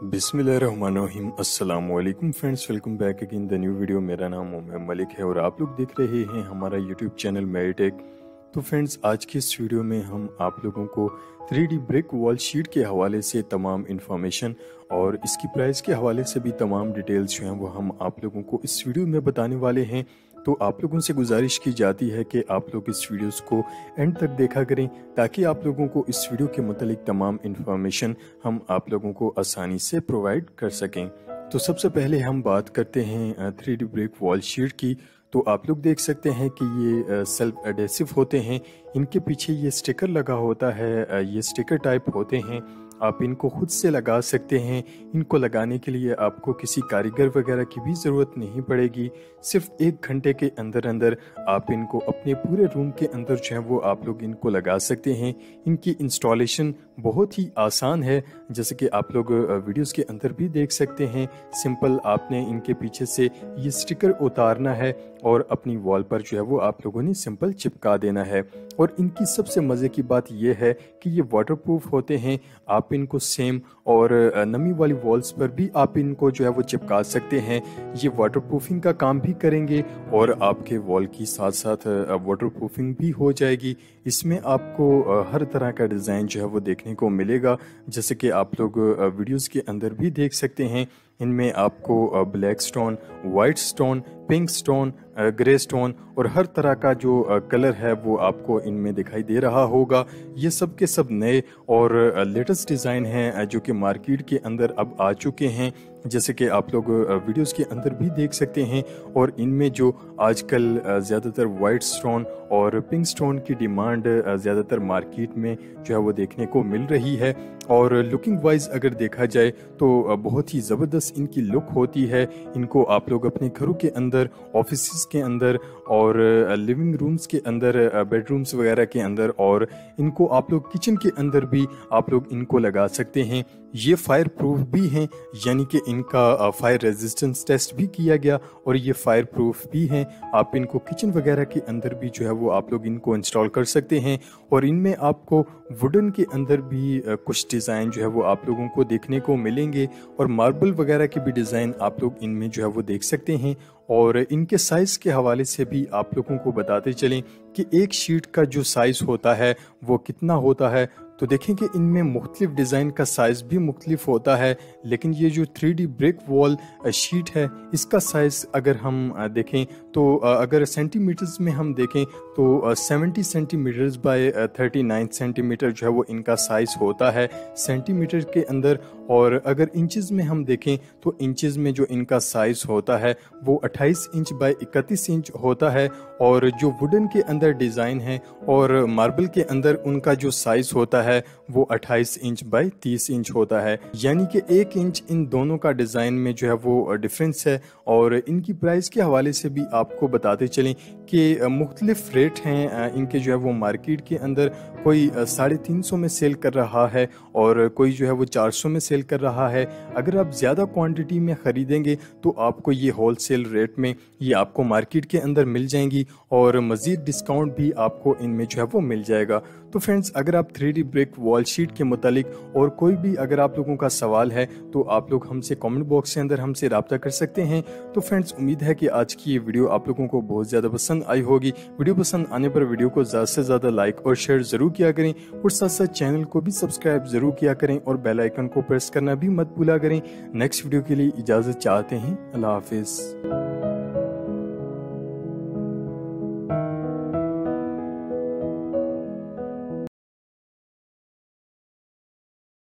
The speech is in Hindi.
बिस्मिल्लाहिर्रहमानिर्रहीम अस्सलाम वालेकुम friends, welcome back again the new video. मेरा नाम उमर मलिक है और आप लोग देख रहे हैं हमारा यूट्यूब चैनल मेरिटेक। तो फ्रेंड्स, आज की इस वीडियो में हम आप लोगों को 3D ब्रिक वॉल शीट के हवाले से तमाम इंफॉर्मेशन और इसकी प्राइस के हवाले से भी तमाम डिटेल्स जो हैं वो हम आप लोगों को इस वीडियो में बताने वाले हैं। तो आप लोगों से गुजारिश की जाती है कि आप लोग इस वीडियोस को एंड तक देखा करें ताकि आप लोगों को इस वीडियो के मुतालिक तमाम इंफॉर्मेशन हम आप लोगों को आसानी से प्रोवाइड कर सकें। तो सबसे पहले हम बात करते हैं 3D ब्रिक वॉल शीट की। तो आप लोग देख सकते हैं कि ये सेल्फ एडेसिव होते हैं, इनके पीछे ये स्टिकर लगा होता है, ये स्टिकर टाइप होते हैं। आप इनको खुद से लगा सकते हैं। इनको लगाने के लिए आपको किसी कारीगर वगैरह की भी ज़रूरत नहीं पड़ेगी। सिर्फ 1 घंटे के अंदर अंदर आप इनको अपने पूरे रूम के अंदर जो है वो आप लोग इनको लगा सकते हैं। इनकी इंस्टॉलेशन बहुत ही आसान है, जैसे कि आप लोग वीडियोस के अंदर भी देख सकते हैं। सिंपल आपने इनके पीछे से ये स्टिकर उतारना है और अपनी वॉल पर जो है वो आप लोगों ने सिंपल चिपका देना है। और इनकी सबसे मज़े की बात यह है कि ये वाटरप्रूफ होते हैं। आप इनको सेम और नमी वाली वॉल्स पर भी आप इनको जो है वो चिपका सकते हैं। ये वाटरप्रूफिंग का काम भी करेंगे और आपके वॉल की साथ साथ वाटरप्रूफिंग भी हो जाएगी। इसमें आपको हर तरह का डिज़ाइन जो है वो देखने को मिलेगा, जैसे कि आप लोग वीडियोस के अंदर भी देख सकते हैं। इनमें आपको black stone, white stone, pink stone, grey stone और हर तरह का जो कलर है वो आपको इनमें दिखाई दे रहा होगा। ये सब के सब नए और लेटेस्ट डिज़ाइन हैं जो कि मार्केट के अंदर अब आ चुके हैं, जैसे कि आप लोग वीडियोस के अंदर भी देख सकते हैं। और इनमें जो आजकल ज़्यादातर वाइट स्टोन और पिंक स्टोन की डिमांड ज़्यादातर मार्केट में जो है वो देखने को मिल रही है। और लुकिंग वाइज अगर देखा जाए तो बहुत ही ज़बरदस्त इनकी लुक होती है। इनको आप लोग अपने घरों के अंदर, ऑफिस के अंदर और लिविंग रूम्स के अंदर, बेडरूम्स वगैरह के अंदर, और इनको आप लोग किचन के अंदर भी आप लोग इनको लगा सकते हैं। ये फायर प्रूफ भी हैं, यानी कि इनका फायर रेजिस्टेंस टेस्ट भी किया गया और ये फायर प्रूफ भी हैं। आप इनको किचन वगैरह के अंदर भी जो है वो आप लोग इनको इंस्टॉल कर सकते हैं। और इनमें आपको वुडन के अंदर भी कुछ डिज़ाइन जो है वो आप लोगों को देखने को मिलेंगे और मार्बल वगैरह के भी डिज़ाइन आप लोग इनमें जो है वो देख सकते हैं। और इनके साइज़ के हवाले से भी आप लोगों को बताते चलें कि एक शीट का जो साइज़ होता है वो कितना होता है। तो देखें कि इनमें मुख्तलिफ डिज़ाइन का साइज़ भी मुख्तलिफ होता है, लेकिन ये जो 3D ब्रिक वॉल शीट है इसका साइज़ अगर हम देखें तो अगर सेंटीमीटर्स में हम देखें तो 70 सेंटीमीटर्स बाय 39 सेंटीमीटर जो है वो इनका साइज़ होता है सेंटीमीटर के अंदर। और अगर इंचेस में हम देखें तो इंचेस में जो इनका साइज़ होता है वो 28 इंच बाय 31 इंच होता है। और जो वुडन के अंदर डिज़ाइन है और मार्बल के अंदर उनका जो साइज़ होता है वो 28 इंच बाय 30 इंच होता है, यानी कि 1 इंच इन दोनों का डिज़ाइन में जो है वो डिफरेंस है। और इनकी प्राइस के हवाले से भी आपको बताते चलें कि मुख्तलिफ रेट हैं इनके जो है वो मार्केट के अंदर। कोई 350 में सेल कर रहा है और कोई जो है वो 400 में सेल कर रहा है। अगर आप ज़्यादा क्वांटिटी में ख़रीदेंगे तो आपको ये होलसेल रेट में ये आपको मार्केट के अंदर मिल जाएंगी और मज़ीद डिस्काउंट भी आपको इनमें जो है वो मिल जाएगा। तो फ्रेंड्स, अगर आप 3D ब्रिक वॉल शीट के मुतालिक और कोई भी अगर आप लोगों का सवाल है तो आप लोग हमसे कमेंट बॉक्स के अंदर हमसे रब्ता कर सकते हैं। तो फ्रेंड्स, उम्मीद है कि आज की ये वीडियो आप लोगों को बहुत ज़्यादा पसंद आई होगी। वीडियो पसंद आने पर वीडियो को ज़्यादा से ज़्यादा लाइक और शेयर ज़रूर किया करें और साथ साथ चैनल को भी सब्सक्राइब ज़रूर किया करें और बेल आइकन को प्रेस करना भी मत भूला करें। नेक्स्ट वीडियो के लिए इजाज़त चाहते हैं। अल्लाह हाफिज़।